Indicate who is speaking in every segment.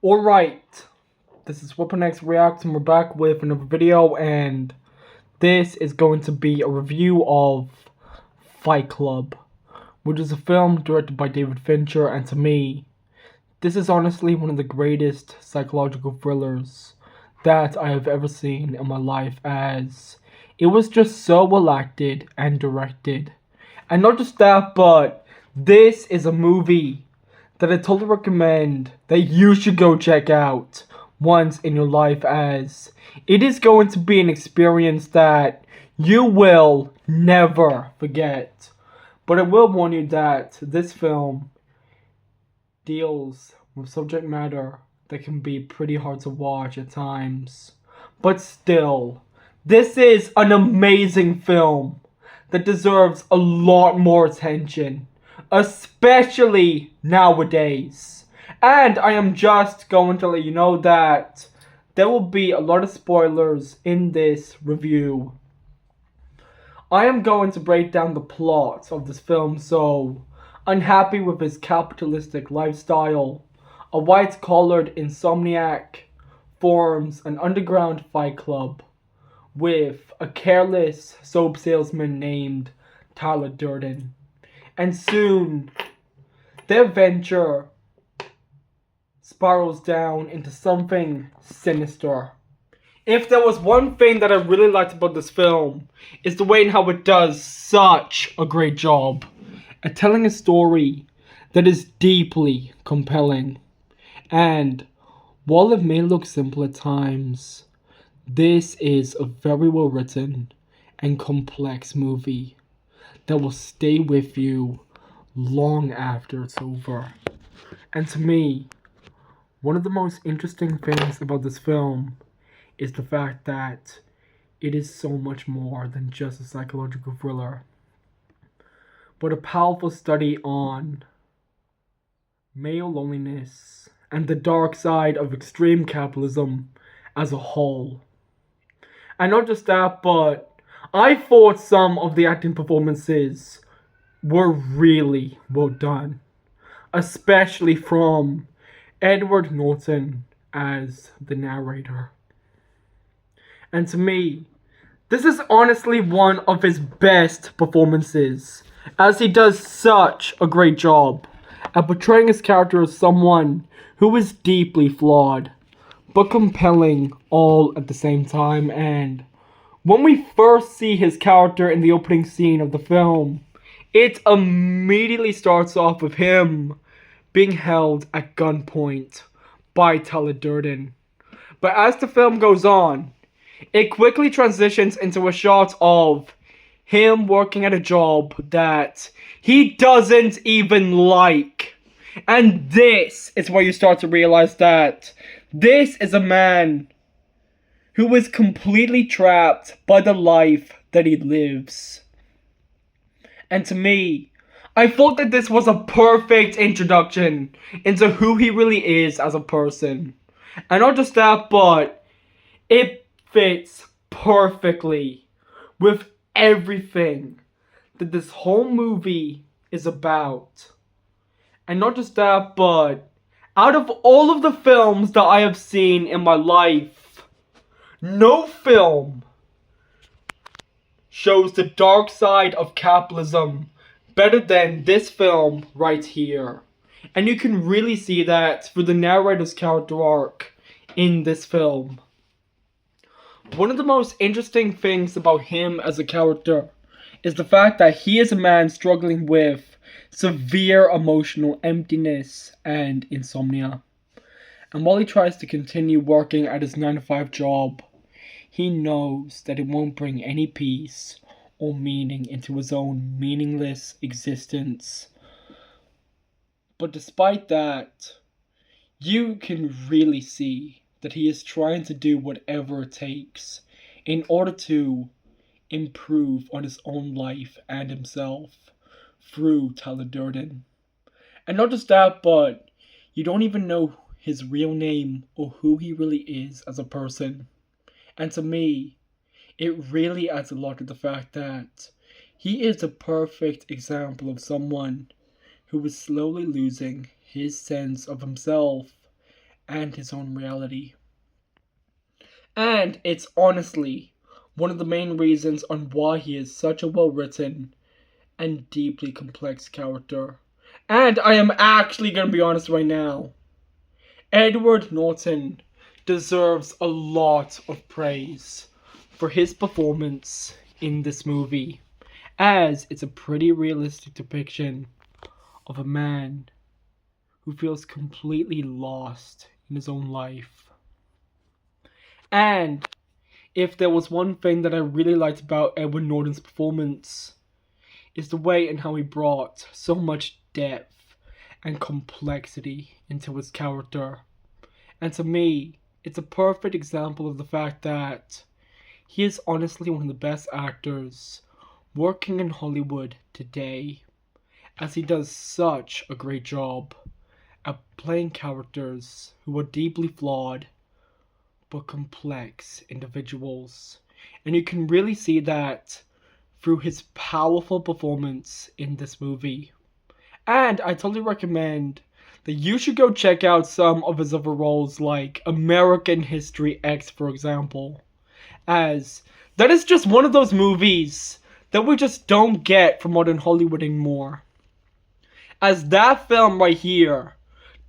Speaker 1: Alright, this is Weapon X Reacts and we're back with another video, and this is going to be a review of Fight Club, which is a film directed by David Fincher, and to me, this is honestly one of the greatest psychological thrillers that I have ever seen in my life, as it was just so well acted and directed. And not just that, but this is a movie that I totally recommend that you should go check out once in your life, as it is going to be an experience that you will never forget. But I will warn you that this film deals with subject matter that can be pretty hard to watch at times. But still, this is an amazing film that deserves a lot more attention, especially nowadays. And I am just going to let you know that there will be a lot of spoilers in this review. I am going to break down the plot of this film. So, unhappy with his capitalistic lifestyle, a white-collared insomniac forms an underground fight club with a careless soap salesman named Tyler Durden. And soon, their venture spirals down into something sinister. If there was one thing that I really liked about this film, it's the way in how it does such a great job at telling a story that is deeply compelling. And while it may look simple at times, this is a very well written and complex movie that will stay with you long after it's over. And to me, one of the most interesting things about this film is the fact that it is so much more than just a psychological thriller, but a powerful study on male loneliness and the dark side of extreme capitalism as a whole. And not just that, but I thought some of the acting performances were really well done, especially from Edward Norton as the narrator. And to me, this is honestly one of his best performances, as he does such a great job at portraying his character as someone who is deeply flawed, but compelling all at the same time. And when we first see his character in the opening scene of the film, it immediately starts off with him being held at gunpoint by Tyler Durden. But as the film goes on, it quickly transitions into a shot of him working at a job that he doesn't even like. And this is where you start to realize that this is a man who is completely trapped by the life that he lives. And to me, I thought that this was a perfect introduction into who he really is as a person. And not just that, but it fits perfectly with everything that this whole movie is about. And not just that, but out of all of the films that I have seen in my life, no film shows the dark side of capitalism better than this film right here. And you can really see that through the narrator's character arc in this film. One of the most interesting things about him as a character is the fact that he is a man struggling with severe emotional emptiness and insomnia. And while he tries to continue working at his 9-to-5 job, he knows that it won't bring any peace or meaning into his own meaningless existence. But despite that, you can really see that he is trying to do whatever it takes in order to improve on his own life and himself through Tyler Durden. And not just that, but you don't even know his real name or who he really is as a person. And to me, it really adds a lot to the fact that he is a perfect example of someone who is slowly losing his sense of himself and his own reality. And it's honestly one of the main reasons on why he is such a well-written and deeply complex character. And I am actually gonna be honest right now. Edward Norton deserves a lot of praise for his performance in this movie, as it's a pretty realistic depiction of a man who feels completely lost in his own life. And if there was one thing that I really liked about Edward Norton's performance, is the way and how he brought so much depth and complexity into his character. And to me, it's a perfect example of the fact that he is honestly one of the best actors working in Hollywood today, as he does such a great job at playing characters who are deeply flawed but complex individuals. And you can really see that through his powerful performance in this movie. And I totally recommend that you should go check out some of his other roles, like American History X, for example, as that is just one of those movies that we just don't get from modern Hollywood anymore. As that film right here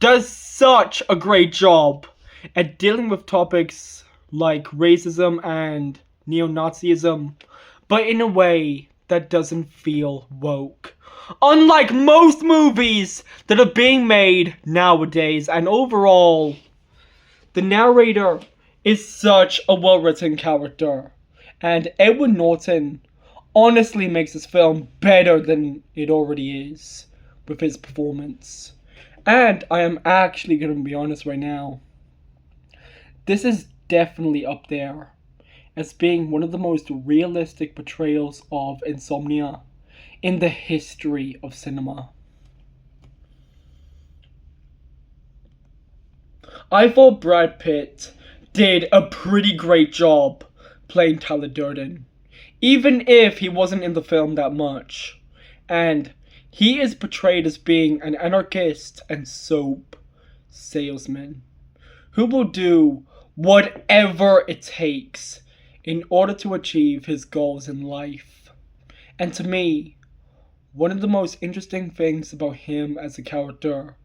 Speaker 1: does such a great job at dealing with topics like racism and neo-Nazism, but in a way that doesn't feel woke. Unlike most movies that are being made nowadays, and overall, the narrator is such a well-written character, and Edward Norton honestly makes this film better than it already is with his performance. And I am actually going to be honest right now, this is definitely up there as being one of the most realistic portrayals of insomnia in the history of cinema. I thought Brad Pitt did a pretty great job playing Tyler Durden, even if he wasn't in the film that much. And he is portrayed as being an anarchist and soap salesman who will do whatever it takes in order to achieve his goals in life. And to me, one of the most interesting things about him as a character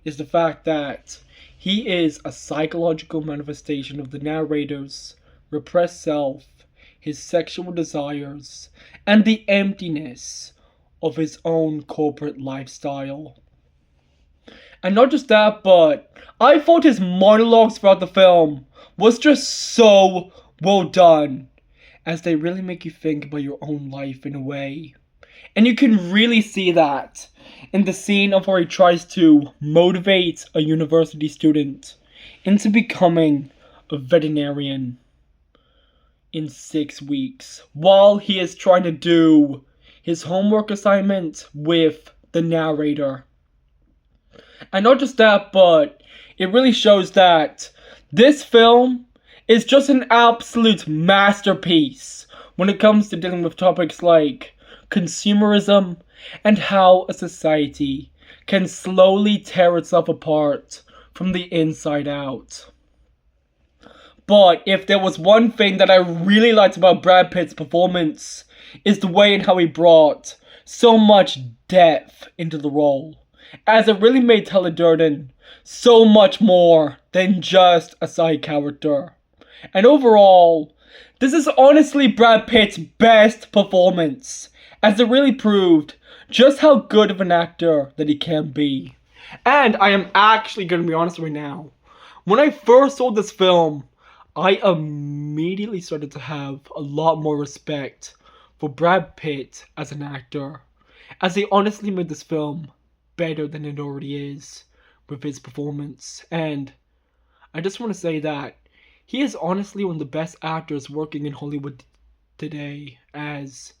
Speaker 1: is the fact that he is a psychological manifestation of the narrator's repressed self, his sexual desires, and the emptiness of his own corporate lifestyle. And not just that, but I thought his monologues throughout the film was just so well done, as they really make you think about your own life in a way. And you can really see that in the scene of where he tries to motivate a university student into becoming a veterinarian in 6 weeks, while he is trying to do his homework assignment with the narrator. And not just that, but it really shows that this film is just an absolute masterpiece when it comes to dealing with topics like consumerism and how a society can slowly tear itself apart from the inside out. But if there was one thing that I really liked about Brad Pitt's performance, is the way in how he brought so much depth into the role, as it really made Tyler Durden so much more than just a side character. And overall, this is honestly Brad Pitt's best performance, as it really proved just how good of an actor that he can be. And I am actually going to be honest right now, when I first saw this film, I immediately started to have a lot more respect for Brad Pitt as an actor, as he honestly made this film better than it already is with his performance. And I just want to say that he is honestly one of the best actors working in Hollywood today, as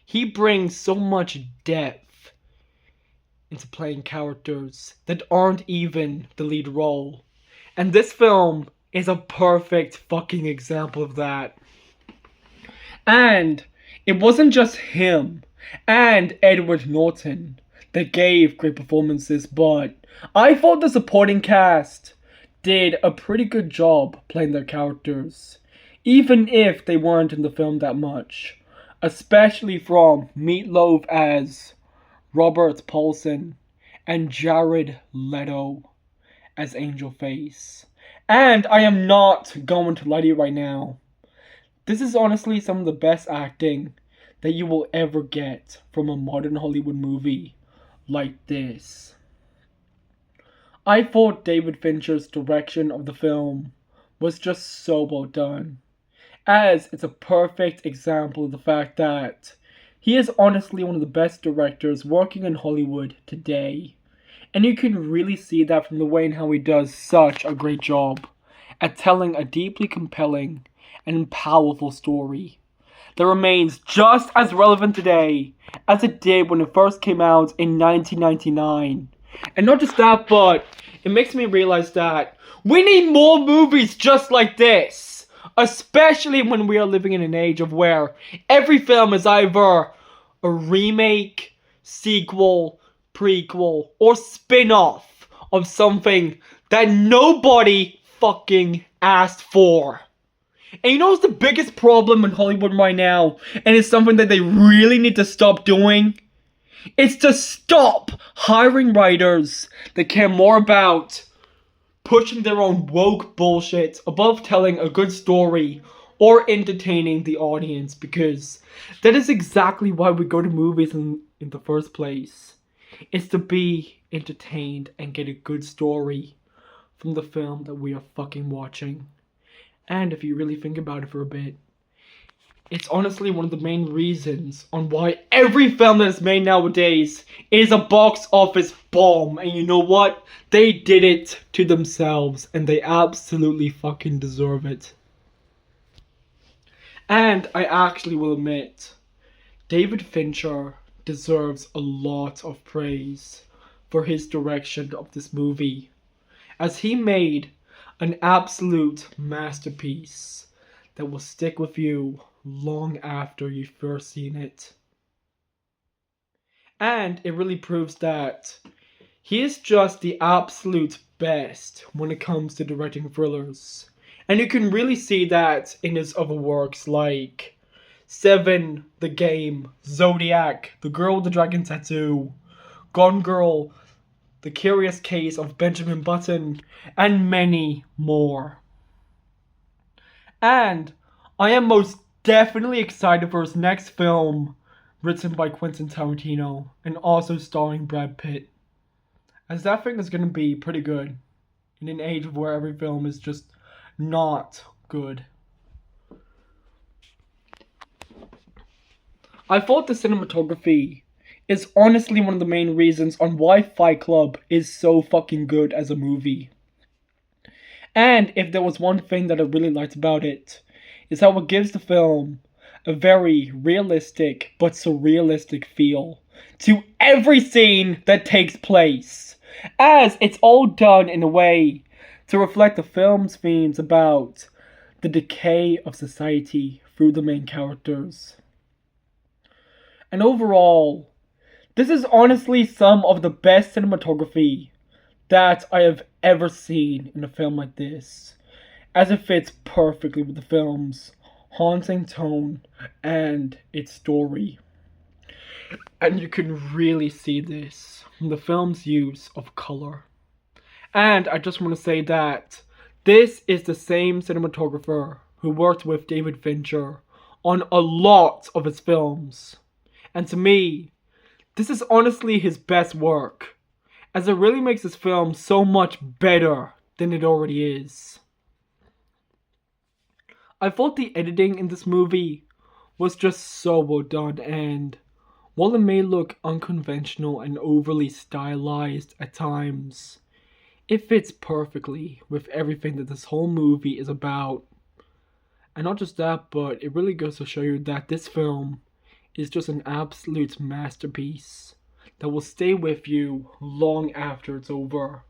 Speaker 1: he brings so much depth into playing characters that aren't even the lead role. And this film is a perfect fucking example of that. And it wasn't just him and Edward Norton that gave great performances, but I thought the supporting cast did a pretty good job playing their characters, even if they weren't in the film that much. Especially from Meatloaf as Robert Paulson and Jared Leto as Angel Face. And I am not going to lie to you right now. This is honestly some of the best acting that you will ever get from a modern Hollywood movie like this. I thought David Fincher's direction of the film was just so well done, as it's a perfect example of the fact that he is honestly one of the best directors working in Hollywood today. And you can really see that from the way in how he does such a great job at telling a deeply compelling and powerful story that remains just as relevant today as it did when it first came out in 1999. And not just that, but it makes me realize that we need more movies just like this. Especially when we are living in an age of where every film is either a remake, sequel, prequel, or spin-off of something that nobody fucking asked for. And you know what's the biggest problem in Hollywood right now? And it's something that they really need to stop doing? It's to stop hiring writers that care more about pushing their own woke bullshit above telling a good story or entertaining the audience, because that is exactly why we go to movies in the first place. It's to be entertained and get a good story from the film that we are fucking watching. And if you really think about it for a bit, it's honestly one of the main reasons on why every film that is made nowadays is a box office bomb. And you know what? They did it to themselves, and they absolutely fucking deserve it. And I actually will admit, David Fincher deserves a lot of praise for his direction of this movie, as he made an absolute masterpiece that will stick with you long after you've first seen it. And it really proves that he is just the absolute best when it comes to directing thrillers. And you can really see that in his other works like Seven, The Game, Zodiac, The Girl with the Dragon Tattoo, Gone Girl, The Curious Case of Benjamin Button, and many more. And I am most definitely excited for his next film, written by Quentin Tarantino and also starring Brad Pitt, as that thing is going to be pretty good in an age where every film is just not good. I thought the cinematography is honestly one of the main reasons on why Fight Club is so fucking good as a movie. And if there was one thing that I really liked about it, is how it gives the film a very realistic but surrealistic feel to every scene that takes place, as it's all done in a way to reflect the film's themes about the decay of society through the main characters. And overall, this is honestly some of the best cinematography that I have ever seen in a film like this, as it fits perfectly with the film's haunting tone and its story. And you can really see this from the film's use of color. And I just want to say that this is the same cinematographer who worked with David Fincher on a lot of his films. And to me, this is honestly his best work, as it really makes this film so much better than it already is. I thought the editing in this movie was just so well done, and while it may look unconventional and overly stylized at times, it fits perfectly with everything that this whole movie is about. And not just that, but it really goes to show you that this film is just an absolute masterpiece that will stay with you long after it's over.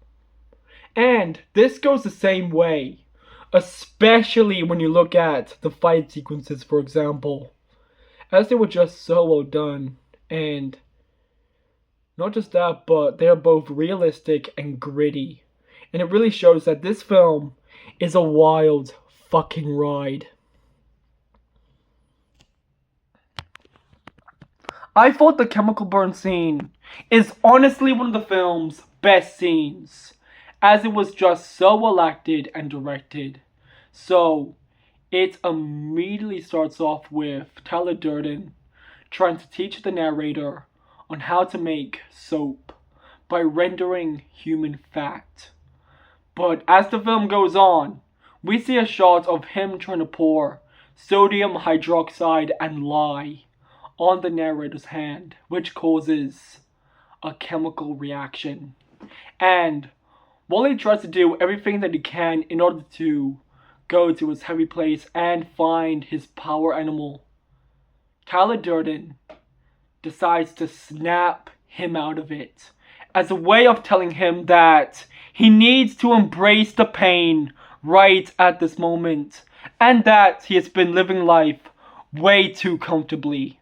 Speaker 1: And this goes the same way, especially when you look at the fight sequences, for example, as they were just so well done. And not just that, but they're both realistic and gritty. And it really shows that this film is a wild fucking ride. I thought the chemical burn scene is honestly one of the film's best scenes, as it was just so well acted and directed. So, it immediately starts off with Tyler Durden trying to teach the narrator on how to make soap by rendering human fat. But as the film goes on, we see a shot of him trying to pour sodium hydroxide and lye on the narrator's hand, which causes a chemical reaction. And while he tries to do everything that he can in order to go to his heavy place and find his power animal, Tyler Durden decides to snap him out of it as a way of telling him that he needs to embrace the pain right at this moment and that he has been living life way too comfortably.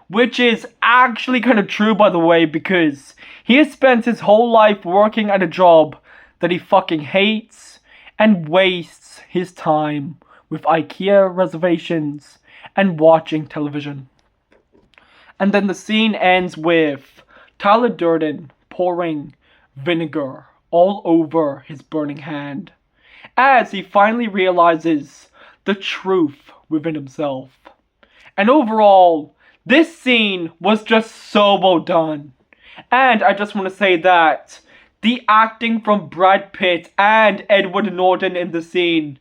Speaker 1: Which is actually kind of true, by the way, because he has spent his whole life working at a job that he fucking hates and wastes his time with IKEA reservations and watching television. And then the scene ends with Tyler Durden pouring vinegar all over his burning hand as he finally realizes the truth within himself. And overall, this scene was just so well done. And I just want to say that the acting from Brad Pitt and Edward Norton in the scene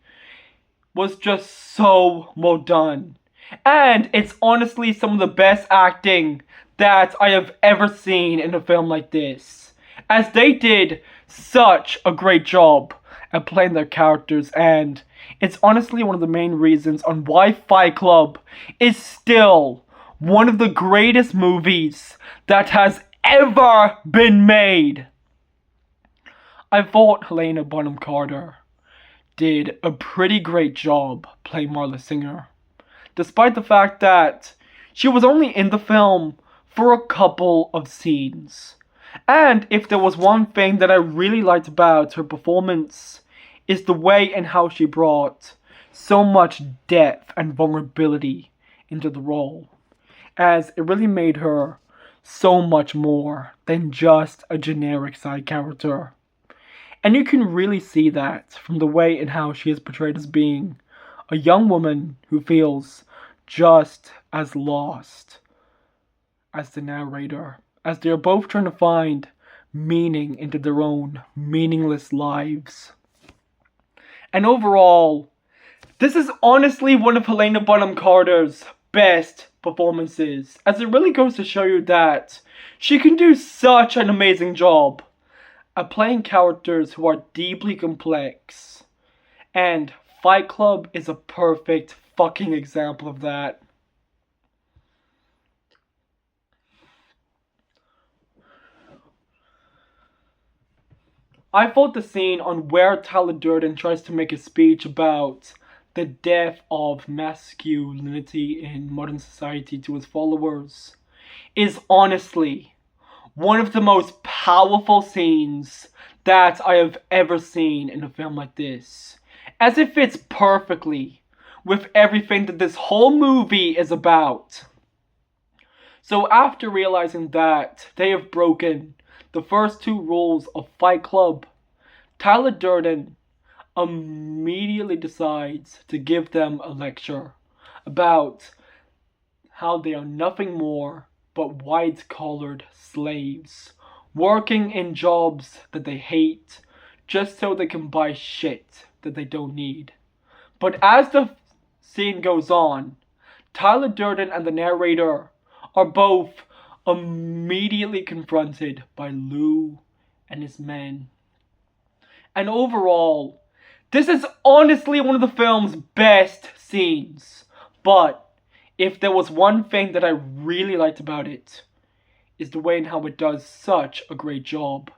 Speaker 1: was just so well done. And it's honestly some of the best acting that I have ever seen in a film like this, as they did such a great job at playing their characters, and it's honestly one of the main reasons on why Fight Club is still one of the greatest movies that has ever been made. I thought Helena Bonham Carter did a pretty great job playing Marla Singer, despite the fact that she was only in the film for a couple of scenes. And if there was one thing that I really liked about her performance, is the way and how she brought so much depth and vulnerability into the role, as it really made her so much more than just a generic side character. And you can really see that from the way and how she is portrayed as being a young woman who feels just as lost as the narrator, as they are both trying to find meaning into their own meaningless lives. And overall, this is honestly one of Helena Bonham Carter's best performances, as it really goes to show you that she can do such an amazing job at playing characters who are deeply complex. And Fight Club is a perfect fucking example of that. I thought the scene on where Tyler Durden tries to make a speech about the death of masculinity in modern society to his followers is honestly one of the most powerful scenes that I have ever seen in a film like this, as it fits perfectly with everything that this whole movie is about. So after realizing that they have broken the first two rules of Fight Club, Tyler Durden immediately decides to give them a lecture about how they are nothing more but white-collared slaves, working in jobs that they hate just so they can buy shit that they don't need. But as the scene goes on, Tyler Durden and the narrator are both immediately confronted by Lou and his men. And overall, this is honestly one of the film's best scenes. But if there was one thing that I really liked about it, is the way in how it does such a great job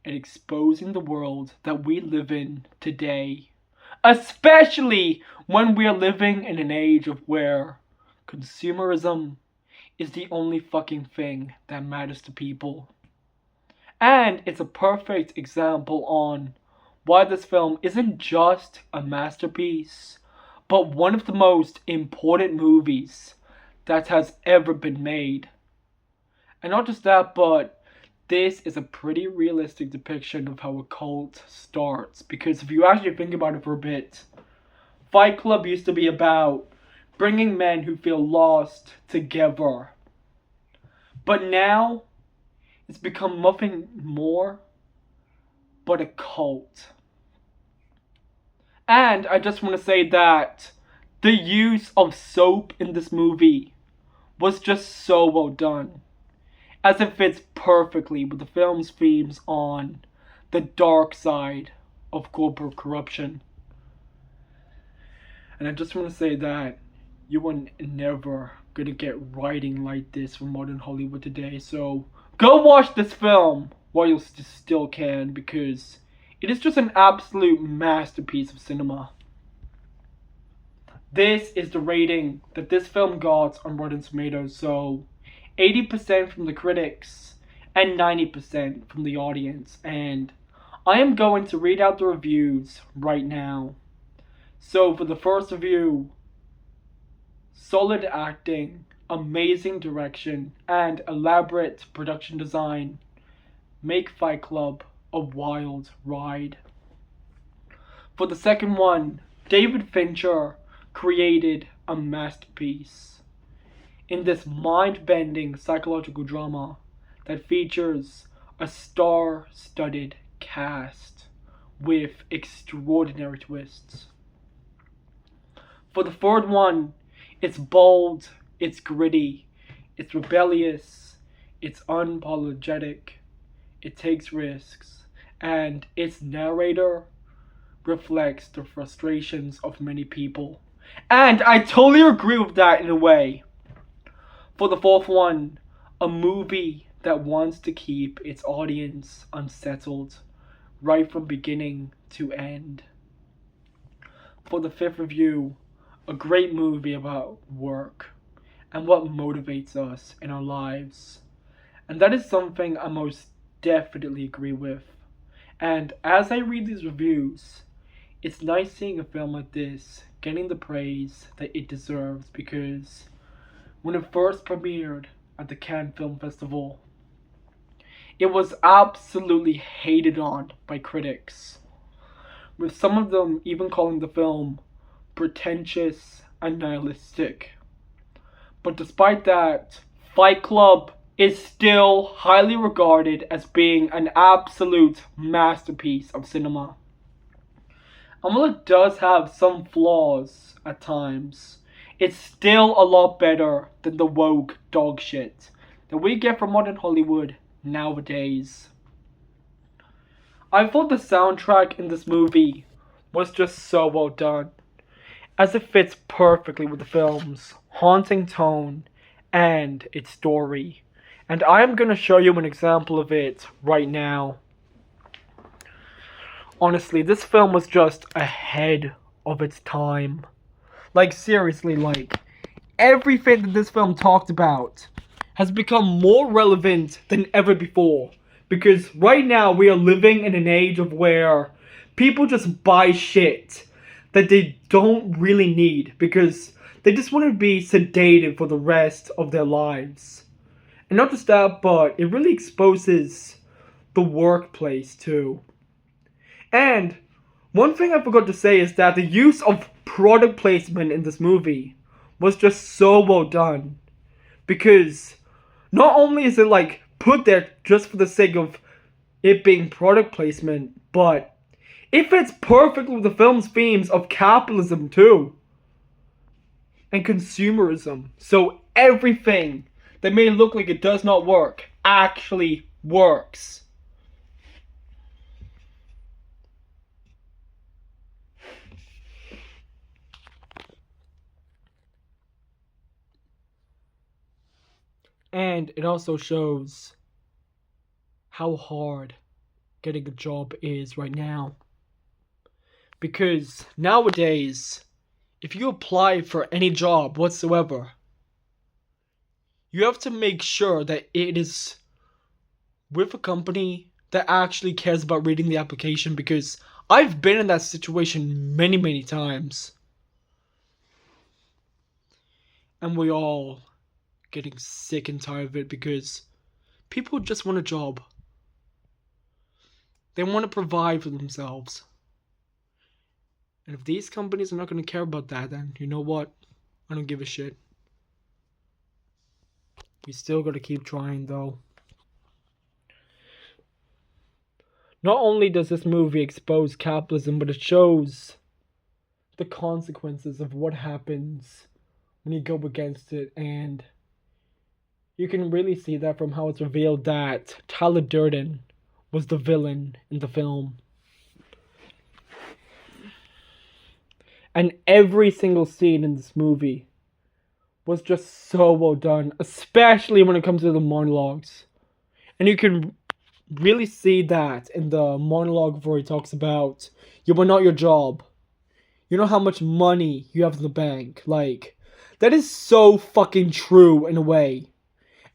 Speaker 1: at exposing the world that we live in today. Especially when we are living in an age of where consumerism is the only fucking thing that matters to people. And it's a perfect example on why this film isn't just a masterpiece, but one of the most important movies that has ever been made. And not just that, but this is a pretty realistic depiction of how a cult starts. Because if you actually think about it for a bit, Fight Club used to be about bringing men who feel lost together. But now, it's become nothing more but a cult. And I just want to say that the use of soap in this movie was just so well done, as it fits perfectly with the film's themes on the dark side of corporate corruption. And I just want to say that you are never gonna get writing like this from modern Hollywood today. So go watch this film while you still can, because it is just an absolute masterpiece of cinema. This is the rating that this film got on Rotten Tomatoes. So 80% from the critics and 90% from the audience. And I am going to read out the reviews right now. So for the first review, solid acting, amazing direction, and elaborate production design make Fight Club a wild ride. For the second one, David Fincher created a masterpiece in this mind-bending psychological drama that features a star-studded cast with extraordinary twists. For the third one, it's bold, it's gritty, it's rebellious, it's unapologetic, it takes risks, and its narrator reflects the frustrations of many people. And I totally agree with that in a way. For the fourth one, a movie that wants to keep its audience unsettled right from beginning to end. For the fifth review, a great movie about work and what motivates us in our lives. And that is something I most definitely agree with. And as I read these reviews, it's nice seeing a film like this getting the praise that it deserves, because when it first premiered at the Cannes Film Festival, it was absolutely hated on by critics, with some of them even calling the film pretentious and nihilistic. But despite that, Fight Club is still highly regarded as being an absolute masterpiece of cinema. And while it does have some flaws at times, it's still a lot better than the woke dog shit that we get from modern Hollywood nowadays. I thought the soundtrack in this movie was just so well done, as it fits perfectly with the film's haunting tone and its story. And I am going to show you an example of it right now. Honestly, this film was just ahead of its time. Like, seriously, like, everything that this film talked about has become more relevant than ever before. Because right now we are living in an age of where people just buy shit that they don't really need, because they just want to be sedated for the rest of their lives. And not just that, but it really exposes the workplace too. And one thing I forgot to say is that the use of product placement in this movie was just so well done. Because not only is it like put there just for the sake of it being product placement, but it fits perfectly with the film's themes of capitalism too. And consumerism. So everything that may look like it does not work actually works. And it also shows how hard getting a job is right now. Because nowadays, if you apply for any job whatsoever, you have to make sure that it is with a company that actually cares about reading the application. Because I've been in that situation many, many times. And we all getting sick and tired of it because people just want a job. They want to provide for themselves. And if these companies are not going to care about that, then you know what? I don't give a shit. We still got to keep trying, though. Not only does this movie expose capitalism, but it shows the consequences of what happens when you go against it. And you can really see that from how it's revealed that Tyler Durden was the villain in the film. And every single scene in this movie was just so well done, especially when it comes to the monologues. And you can really see that in the monologue where he talks about, you are not your job. You know how much money you have in the bank. Like, that is so fucking true in a way.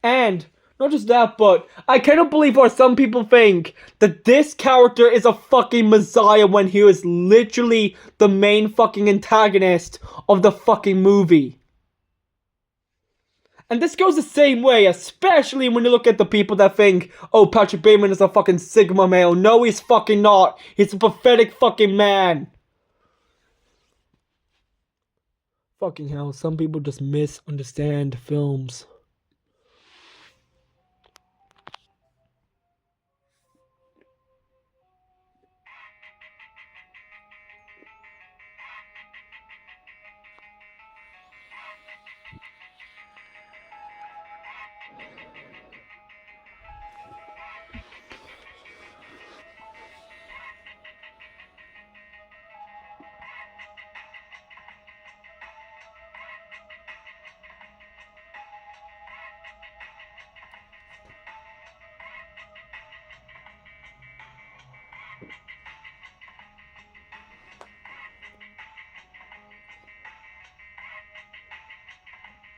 Speaker 1: And not just that, but I cannot believe why some people think that this character is a fucking messiah when he was literally the main fucking antagonist of the fucking movie. And this goes the same way, especially when you look at the people that think, oh, Patrick Bateman is a fucking Sigma male. No, he's fucking not. He's a pathetic fucking man. Fucking hell, some people just misunderstand films.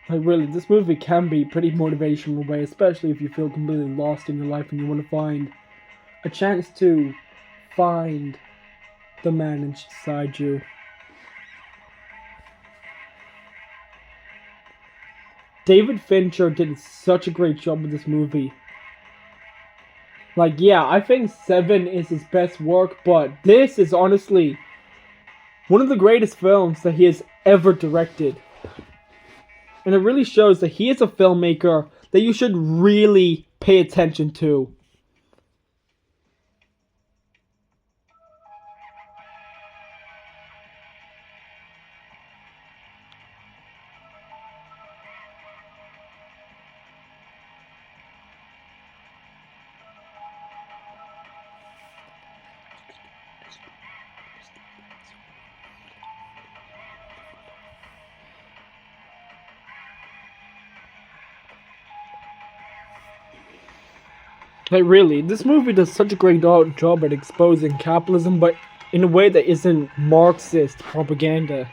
Speaker 1: Like, really, this movie can be pretty motivational way, especially if you feel completely lost in your life and you want to find a chance to find the man inside you. David Fincher did such a great job with this movie. Like, yeah, I think Seven is his best work, but this is honestly one of the greatest films that he has ever directed. And it really shows that he is a filmmaker that you should really pay attention to. Like, really, this movie does such a great job at exposing capitalism, but in a way that isn't Marxist propaganda.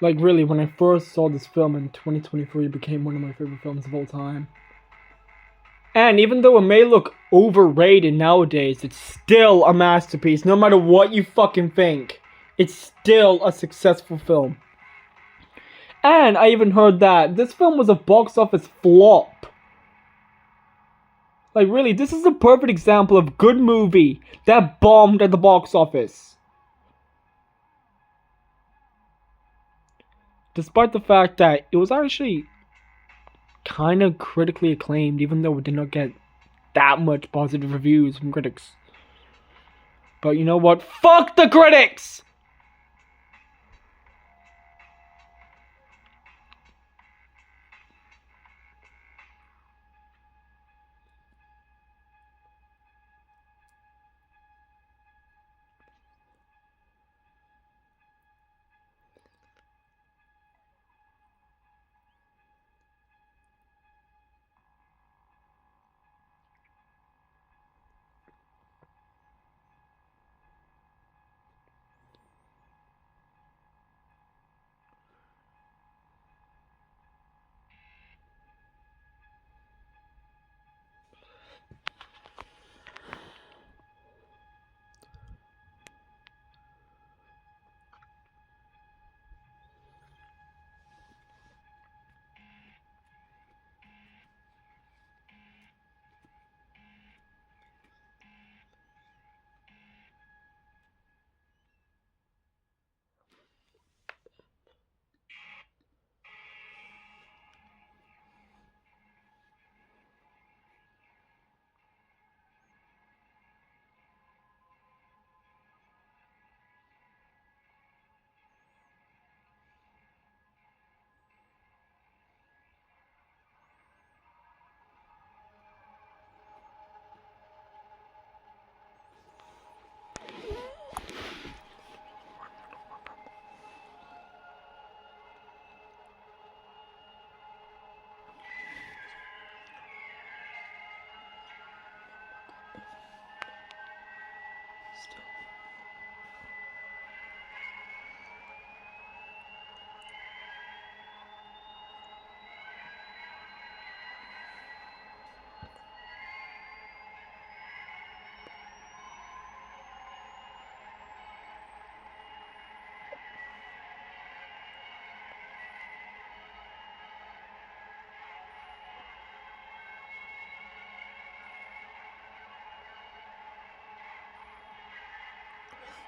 Speaker 1: Like, really, when I first saw this film in 2023, it became one of my favorite films of all time. And even though it may look overrated nowadays, it's still a masterpiece. No matter what you fucking think, it's still a successful film. And I even heard that this film was a box office flop. Like, really, this is a perfect example of good movie that bombed at the box office. Despite the fact that it was actually kind of critically acclaimed, even though it did not get that much positive reviews from critics. But you know what? Fuck the critics!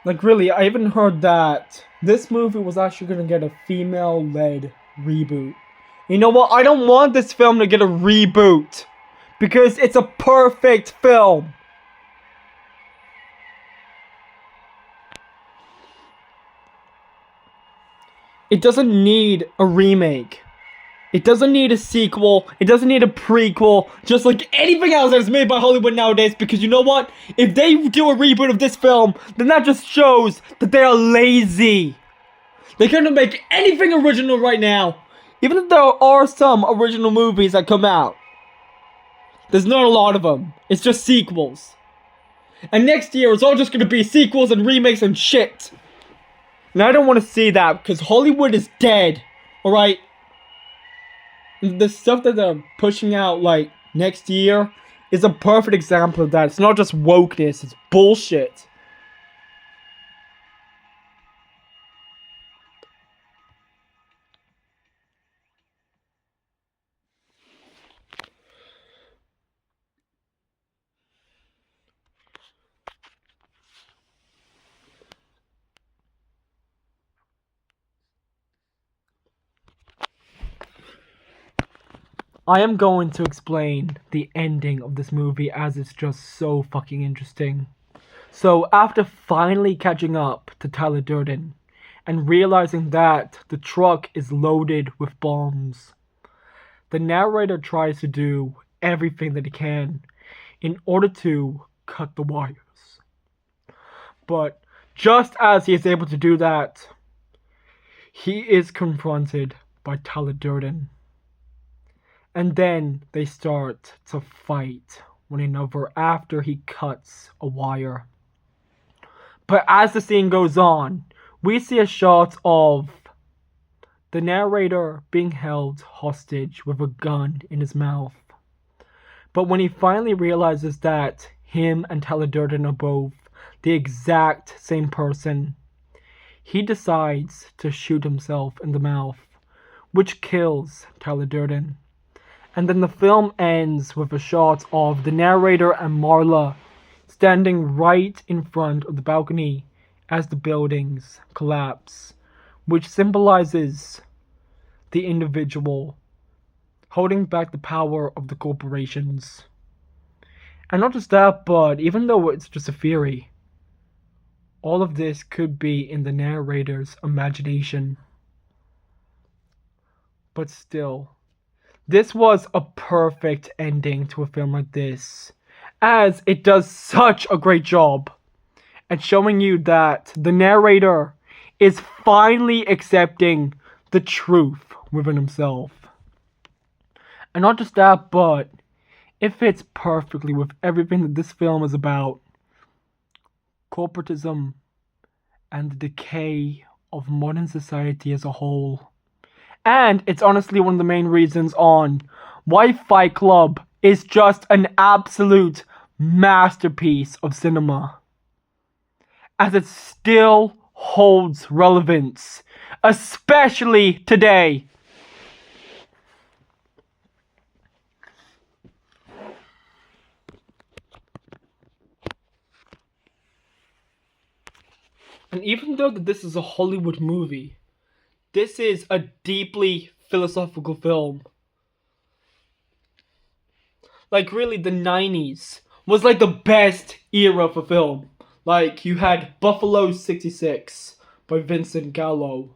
Speaker 1: Like, really, I even heard that this movie was actually gonna get a female-led reboot. You know what? I don't want this film to get a reboot because it's a perfect film. It doesn't need a remake. It doesn't need a sequel. It doesn't need a prequel. Just like anything else that is made by Hollywood nowadays. Because you know what? If they do a reboot of this film, then that just shows that they are lazy. They couldn't make anything original right now. Even if there are some original movies that come out. There's not a lot of them. It's just sequels. And next year, it's all just going to be sequels and remakes and shit. And I don't want to see that because Hollywood is dead. Alright? The stuff that they're pushing out, like, next year is a perfect example of that. It's not just wokeness, it's bullshit. I am going to explain the ending of this movie as it's just so fucking interesting. So, after finally catching up to Tyler Durden and realizing that the truck is loaded with bombs, the narrator tries to do everything that he can in order to cut the wires. But just as he is able to do that, he is confronted by Tyler Durden. And then they start to fight one another after he cuts a wire. But as the scene goes on, we see a shot of the narrator being held hostage with a gun in his mouth. But when he finally realizes that him and Tyler Durden are both the exact same person, he decides to shoot himself in the mouth, which kills Tyler Durden. And then the film ends with a shot of the narrator and Marla standing right in front of the balcony as the buildings collapse, which symbolizes the individual holding back the power of the corporations. And not just that, but even though it's just a theory, all of this could be in the narrator's imagination. But still, this was a perfect ending to a film like this, as it does such a great job at showing you that the narrator is finally accepting the truth within himself. And not just that, but it fits perfectly with everything that this film is about. Corporatism and the decay of modern society as a whole. And it's honestly one of the main reasons on why Fight Club is just an absolute masterpiece of cinema. As it still holds relevance, especially today. And even though that this is a Hollywood movie, this is a deeply philosophical film. Like, really, the 90s was like the best era for film. Like, you had Buffalo 66 by Vincent Gallo,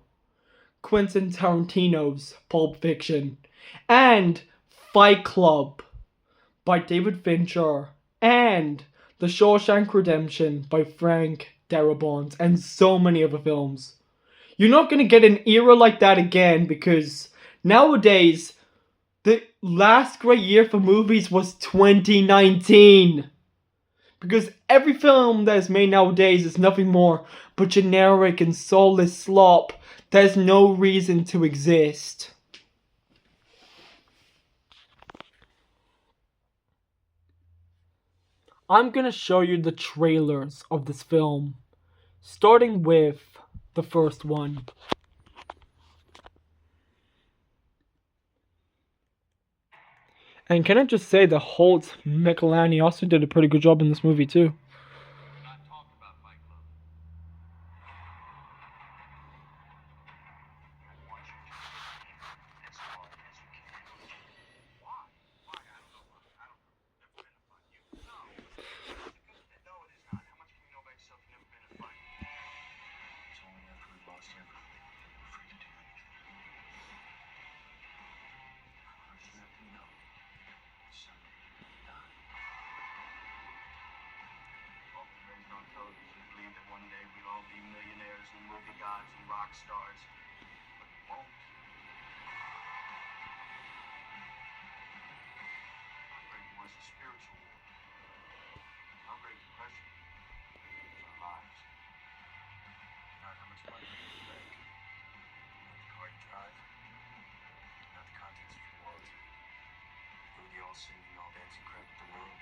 Speaker 1: Quentin Tarantino's Pulp Fiction, and Fight Club by David Fincher, and The Shawshank Redemption by Frank Darabont, and so many other films. You're not gonna get an era like that again because nowadays, the last great year for movies was 2019. Because every film that is made nowadays is nothing more but generic and soulless slop that has no reason to exist. I'm gonna show you the trailers of this film, starting with the first one. And can I just say that Holt McCallany also did a pretty good job in this movie too.
Speaker 2: gods and rock stars, but we won't. Our great war is a spiritual war. Our great depression is our lives. Not how much money we can make. Not the car you drive. Not the contents of your wallet. Or the all singing, all dancing crap at the world.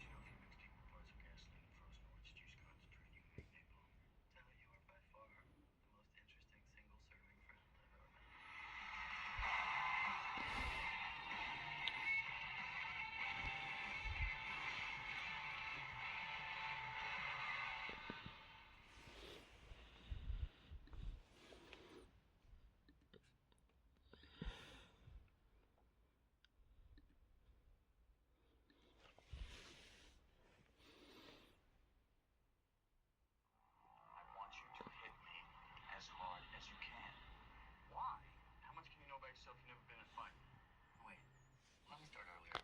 Speaker 2: Did you know if you mixed equal parts of gasoline and frozen orange juice concentrate, you can make napalm? Tyler, you are by far the most interesting single-serving friend I've ever met. I want you to hit me as hard as you can. Why? How much can you know about yourself? You've never been in a fight. Wait, let me start earlier.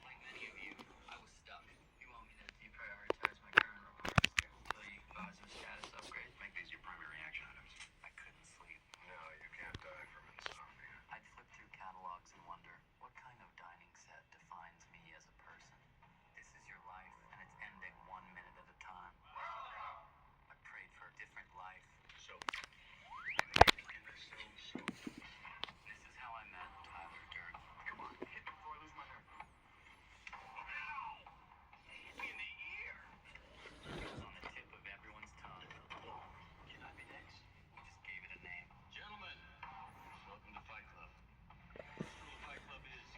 Speaker 2: Like many of you, I was stuck. You want me to deprioritize my current request until you devise a status upgrade? Make these your primary action items. I couldn't sleep. No, you can't die from insomnia. I'd flip through catalogs and wonder, what kind of dining set defines me as a person? This is your life, and it's ending 1 minute at a time. I prayed for a different life. So, this is how I met Tyler Durden. Come on, hit me before I lose my nerve. Ow! Hit me in the ear! It was on the tip of everyone's tongue. Can I be next? We just gave it a name. Gentlemen, welcome to Fight Club. This is what Fight Club is.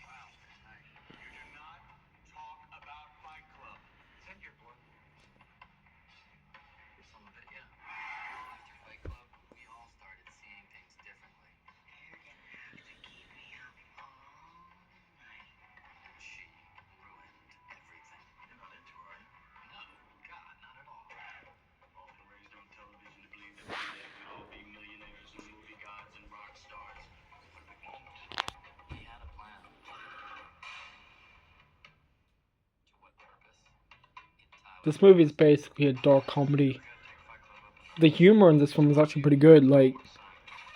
Speaker 2: Wow, nice. You do not talk about Fight Club. Is that your blood? Some of it, yeah. After Fight Club, we all started seeing things differently. You're gonna have to keep me up all night. And she ruined everything. You're not into her, are you? No, God, not at all. Often raised on television to believe that one day we'd all be millionaires and movie gods and rock stars. But we won't. He had a plan. To what purpose? In Tyler.
Speaker 1: This movie is basically a dark comedy. The humor in this film is actually pretty good. Like,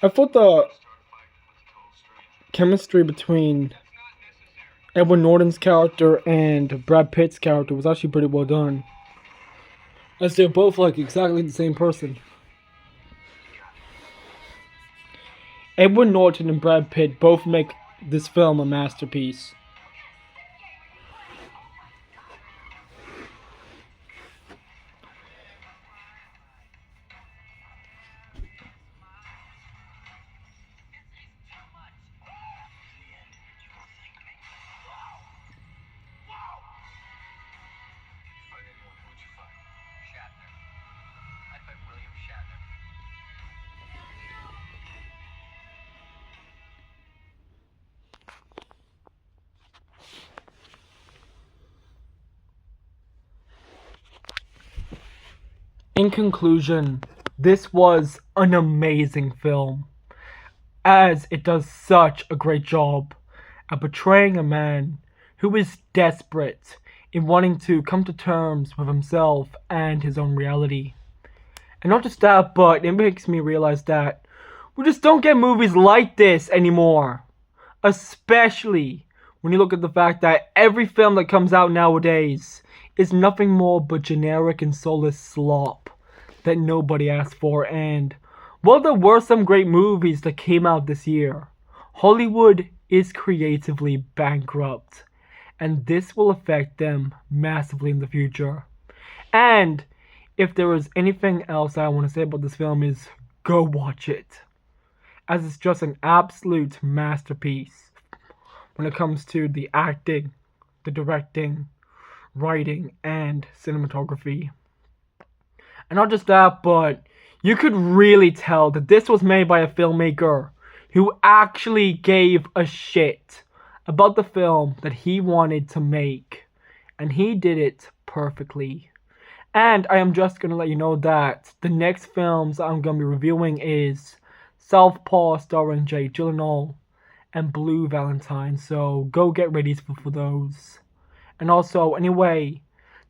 Speaker 1: I thought the chemistry between Edward Norton's character and Brad Pitt's character was actually pretty well done, as they're both like exactly the same person. Edward Norton and Brad Pitt both make this film a masterpiece. In conclusion, this was an amazing film, as it does such a great job at portraying a man who is desperate in wanting to come to terms with himself and his own reality. And not just that, but it makes me realize that we just don't get movies like this anymore. Especially when you look at the fact that every film that comes out nowadays is nothing more but generic and soulless slop that nobody asked for. And while there were some great movies that came out this year, Hollywood is creatively bankrupt, and this will affect them massively in the future. And if there is anything else I want to say about this film is go watch it, as it's just an absolute masterpiece when it comes to the acting, the directing, writing, and cinematography. And not just that, but you could really tell that this was made by a filmmaker who actually gave a shit about the film that he wanted to make. And he did it perfectly. And I am just going to let you know that the next films I'm going to be reviewing is Southpaw starring Jake Gyllenhaal and Blue Valentine. So go get ready for those. And also, anyway,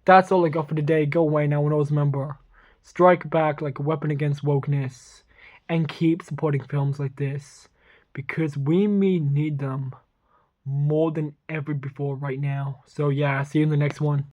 Speaker 1: that's all I got for today. Go away now and always remember, strike back like a weapon against wokeness, and keep supporting films like this, because we need them more than ever before right now. So yeah, see you in the next one.